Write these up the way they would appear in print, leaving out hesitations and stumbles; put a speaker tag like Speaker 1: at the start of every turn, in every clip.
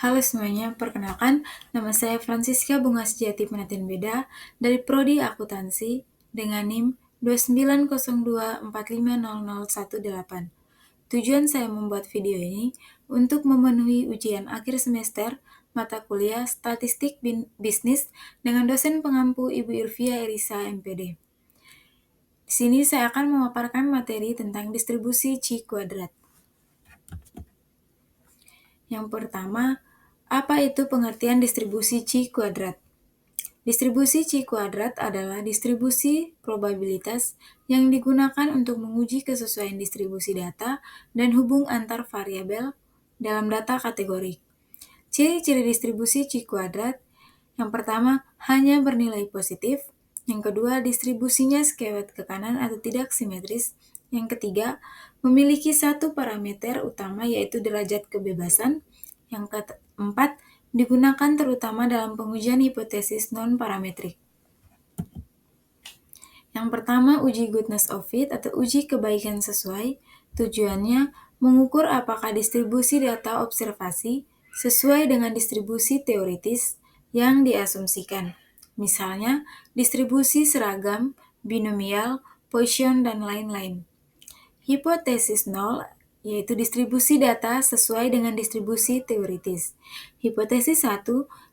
Speaker 1: Halo semuanya, perkenalkan nama saya Francisca Bunga Sejati Penatin Beda dari Prodi Akuntansi dengan NIM 2902450018. Tujuan saya membuat video ini untuk memenuhi ujian akhir semester mata kuliah Statistik Bisnis dengan dosen pengampu Ibu Ilvia Elisa MPD. Di sini saya akan memaparkan materi tentang distribusi Chi kuadrat. Yang pertama, apa itu pengertian distribusi Chi kuadrat? Distribusi Chi kuadrat adalah distribusi probabilitas yang digunakan untuk menguji kesesuaian distribusi data dan hubung antar variabel dalam data kategorik. Ciri-ciri distribusi Chi kuadrat: yang pertama, hanya bernilai positif. Yang kedua, distribusinya skewet ke kanan atau tidak simetris. Yang ketiga, memiliki satu parameter utama yaitu derajat kebebasan. Yang keempat, digunakan terutama dalam pengujian hipotesis non-parametrik. Yang pertama, uji goodness of fit atau uji kebaikan sesuai. Tujuannya mengukur apakah distribusi data observasi sesuai dengan distribusi teoritis yang diasumsikan. Misalnya, distribusi seragam, binomial, Poisson, dan lain-lain. Hipotesis nol yaitu distribusi data sesuai dengan distribusi teoritis. Hipotesis 1,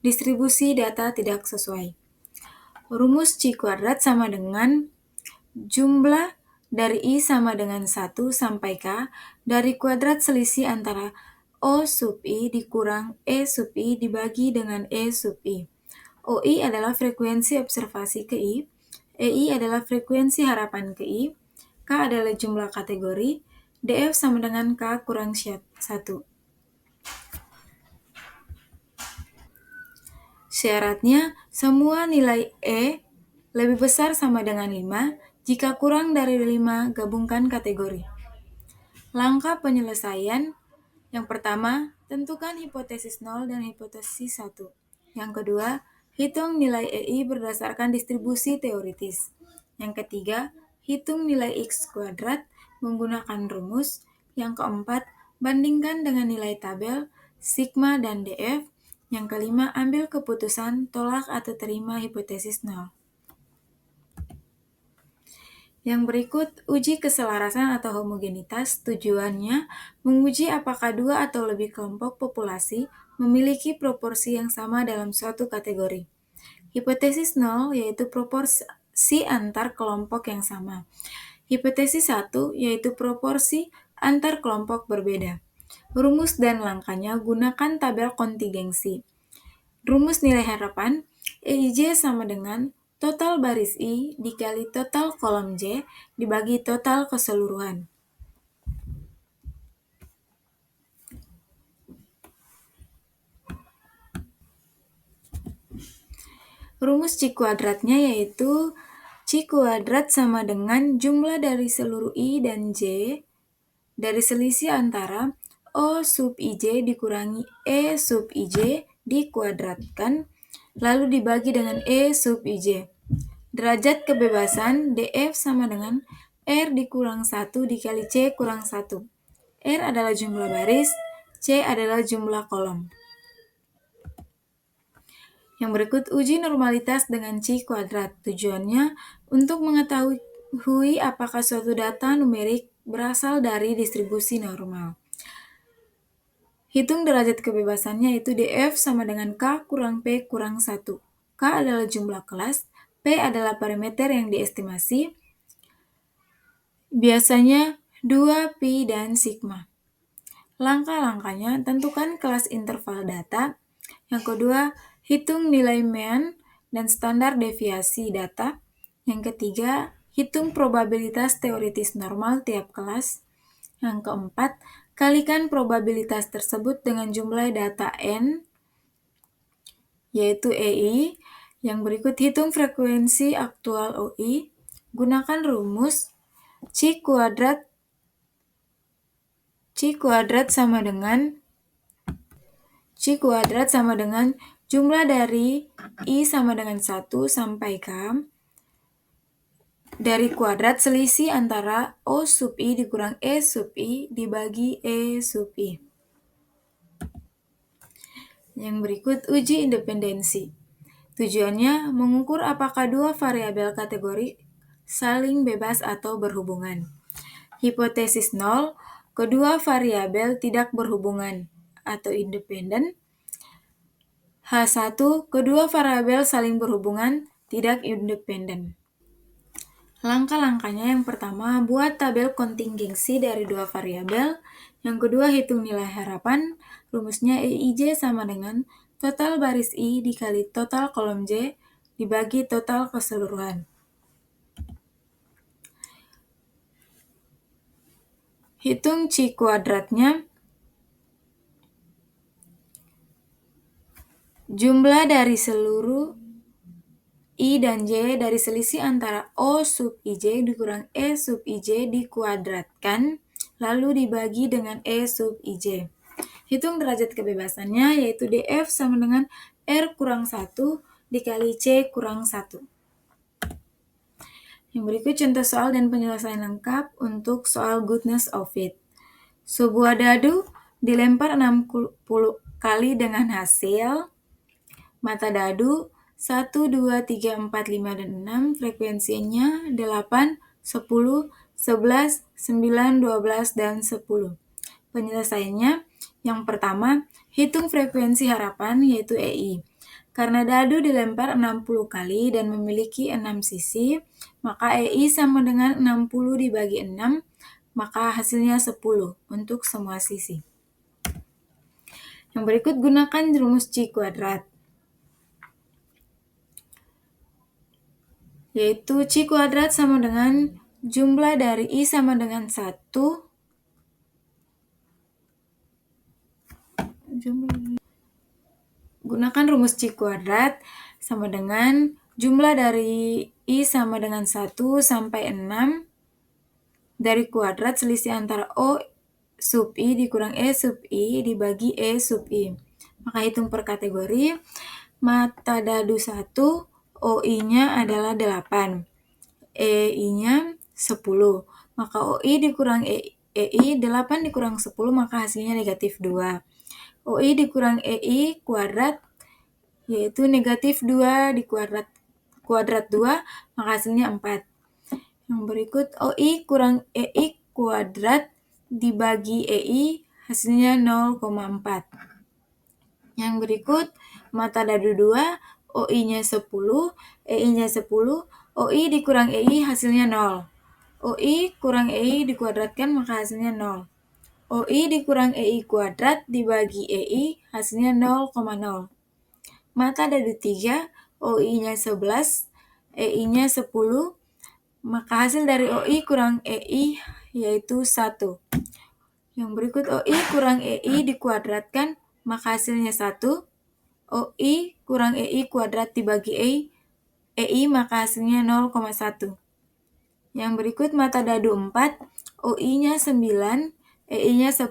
Speaker 1: distribusi data tidak sesuai. Rumus Chi kuadrat sama dengan jumlah dari I sama dengan 1 sampai K dari kuadrat selisih antara O sub I dikurang E sub I dibagi dengan E sub I. OI adalah frekuensi observasi ke I, EI adalah frekuensi harapan ke I, K adalah jumlah kategori, DF sama dengan K kurang 1. Syaratnya, semua nilai E lebih besar sama dengan 5, jika kurang dari 5 gabungkan kategori. Langkah penyelesaian: yang pertama, tentukan hipotesis 0 dan hipotesis 1. Yang kedua, hitung nilai EI berdasarkan distribusi teoritis. Yang ketiga, hitung nilai X kuadrat menggunakan rumus. Yang keempat, bandingkan dengan nilai tabel, sigma, dan DF. Yang kelima, ambil keputusan tolak atau terima hipotesis 0. Yang berikut, uji keselarasan atau homogenitas. Tujuannya menguji apakah dua atau lebih kelompok populasi memiliki proporsi yang sama dalam suatu kategori. Hipotesis 0 yaitu proporsi antar kelompok yang sama. Hipotesis 1 yaitu proporsi antar kelompok berbeda. Rumus dan langkahnya gunakan tabel kontingensi. Rumus nilai harapan, EIJ sama dengan total baris I dikali total kolom J dibagi total keseluruhan. Rumus Chi kuadratnya yaitu Chi kuadrat sama dengan jumlah dari seluruh I dan J dari selisih antara O sub IJ dikurangi E sub IJ dikuadratkan, lalu dibagi dengan E sub IJ. Derajat kebebasan DF sama dengan R dikurang 1 dikali C kurang 1. R adalah jumlah baris, C adalah jumlah kolom. Yang berikut, uji normalitas dengan Chi kuadrat. Tujuannya untuk mengetahui apakah suatu data numerik berasal dari distribusi normal. Hitung derajat kebebasannya yaitu DF sama dengan K kurang P kurang 1. K adalah jumlah kelas, P adalah parameter yang diestimasi, biasanya 2, pi, dan sigma. Langkah-langkahnya, tentukan kelas interval data. Yang kedua, hitung nilai mean dan standar deviasi data. Yang ketiga, hitung probabilitas teoritis normal tiap kelas. Yang keempat, kalikan probabilitas tersebut dengan jumlah data N, yaitu EI. Yang berikut, hitung frekuensi aktual OI. Gunakan rumus Chi kuadrat sama dengan jumlah dari I sama dengan 1 sampai K dari kuadrat selisih antara O sub I dikurang E sub I dibagi E sub I. Yang berikut uji independensi. Tujuannya mengukur apakah dua variabel kategori saling bebas atau berhubungan. Hipotesis 0, kedua variabel tidak berhubungan atau independen. H1, kedua variabel saling berhubungan, tidak independen. Langkah-langkahnya yang pertama, buat tabel kontingensi dari dua variabel. Yang kedua, hitung nilai harapan. Rumusnya EIJ sama dengan total baris I dikali total kolom J dibagi total keseluruhan. Hitung C kuadratnya. Jumlah dari seluruh I dan J dari selisih antara O sub IJ dikurang E sub IJ dikuadratkan, lalu dibagi dengan E sub IJ. Hitung derajat kebebasannya, yaitu DF sama dengan R kurang 1 dikali C kurang 1. Yang berikut contoh soal dan penyelesaian lengkap untuk soal goodness of it. Sebuah dadu dilempar 60 kali dengan hasil mata dadu 1, 2, 3, 4, 5, dan 6, frekuensinya 8, 10, 11, 9, 12, dan 10. Penyelesaiannya, yang pertama, hitung frekuensi harapan yaitu EI. Karena dadu dilempar 60 kali dan memiliki 6 sisi, maka EI sama dengan 60 dibagi 6, maka hasilnya 10 untuk semua sisi. Yang berikut gunakan rumus C kuadrat. Yaitu C kuadrat sama dengan jumlah dari I sama dengan 1 gunakan rumus C kuadrat sama dengan jumlah dari I sama dengan 1 sampai 6 dari kuadrat selisih antara O sub I dikurang E sub I dibagi E sub I. Maka hitung per kategori. Mata dadu 1, OI-nya adalah 8. EI-nya 10. Maka OI dikurang EI, 8 dikurang 10, maka hasilnya negatif 2. OI dikurang EI kuadrat, yaitu negatif 2 di kuadrat 2, maka hasilnya 4. Yang berikut, OI kurang EI kuadrat dibagi EI, hasilnya 0,4. Yang berikut, mata dadu 2, OI-nya 10, EI-nya 10, OI dikurang EI hasilnya 0. OI kurang EI dikuadratkan maka hasilnya 0. OI dikurang EI kuadrat dibagi EI hasilnya 0,0. Mata dadu 3, OI-nya 11, EI-nya 10, maka hasil dari OI kurang EI yaitu 1. Yang berikut OI kurang EI dikuadratkan maka hasilnya 1. OI kurang EI kuadrat dibagi EI maka hasilnya 0,1. Yang berikut mata dadu 4, OI-nya 9, EI-nya 10.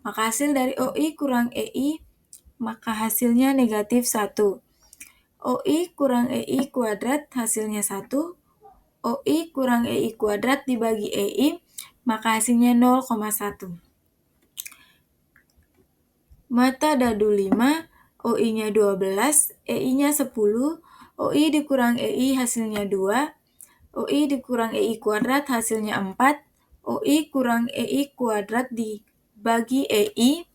Speaker 1: Maka hasil dari OI kurang EI maka hasilnya negatif 1. OI kurang EI kuadrat hasilnya 1. OI kurang EI kuadrat dibagi EI maka hasilnya 0,1. Mata dadu 5, OI-nya 12, EI-nya 10, OI dikurang EI hasilnya 2, OI dikurang EI kuadrat hasilnya 4, OI kurang EI kuadrat dibagi EI,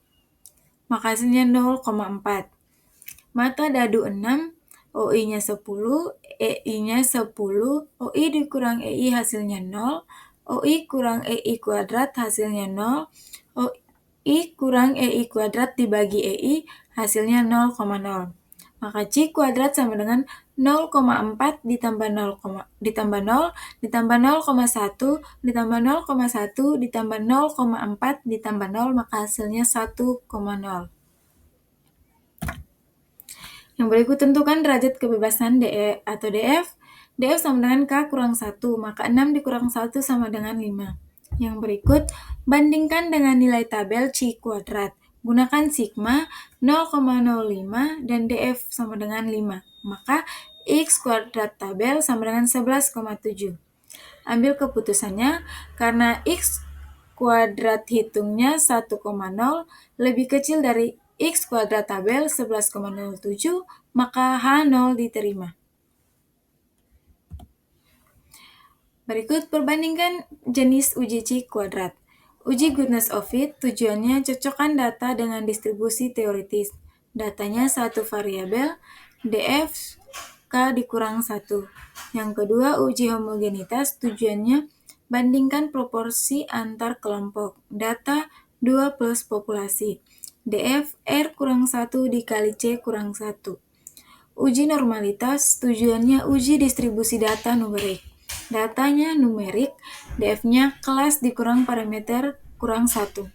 Speaker 1: maka hasilnya 0,4. Mata dadu 6, OI-nya 10, EI-nya 10, OI dikurang EI hasilnya 0, OI kurang EI kuadrat hasilnya 0, I kurang EI kuadrat dibagi EI hasilnya 0,0. Maka C kuadrat sama dengan 0,4 ditambah 0 ditambah 0 ditambah 0,1 ditambah 0,1 ditambah 0,4 ditambah 0 maka hasilnya 1,0. Yang berikut tentukan derajat kebebasan DE atau DF. DF sama dengan K kurang 1, maka 6 dikurang 1 sama dengan 5. Yang berikut, bandingkan dengan nilai tabel C kuadrat. Gunakan sigma 0,05 dan DF sama dengan 5. Maka X kuadrat tabel sama dengan 11,7. Ambil keputusannya, karena X kuadrat hitungnya 1,0 lebih kecil dari X kuadrat tabel 11,07, maka H0 diterima. Berikut perbandingan jenis uji C kuadrat. Uji goodness of fit tujuannya cocokkan data dengan distribusi teoritis. Datanya satu variabel, df k dikurang 1. Yang kedua, uji homogenitas tujuannya bandingkan proporsi antar kelompok. Data 2 plus populasi. df r kurang 1 dikali c kurang 1. Uji normalitas tujuannya uji distribusi data numerik. Datanya numerik, df-nya kelas dikurang parameter kurang 1.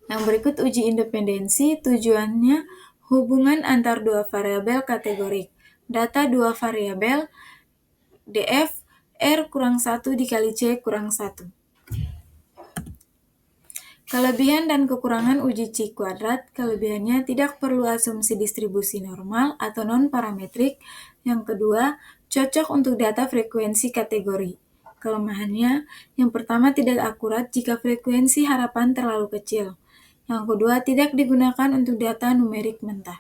Speaker 1: Yang berikut uji independensi tujuannya hubungan antar dua variabel kategorik. Data dua variabel, df r kurang 1 dikali c kurang 1. Kelebihan dan kekurangan uji C kuadrat. Kelebihannya tidak perlu asumsi distribusi normal atau non-parametrik. Yang kedua, cocok untuk data frekuensi kategori. Kelemahannya, yang pertama tidak akurat jika frekuensi harapan terlalu kecil. Yang kedua, tidak digunakan untuk data numerik mentah.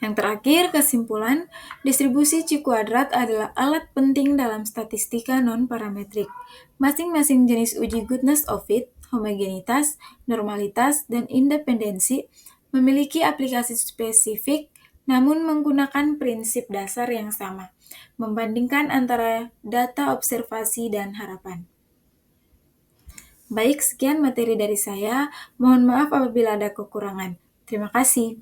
Speaker 1: Yang terakhir, kesimpulan, distribusi C kuadrat adalah alat penting dalam statistika non-parametrik. Masing-masing jenis uji goodness of fit, homogenitas, normalitas, dan independensi memiliki aplikasi spesifik namun menggunakan prinsip dasar yang sama, membandingkan antara data observasi dan harapan. Baik, sekian materi dari saya. Mohon maaf apabila ada kekurangan. Terima kasih.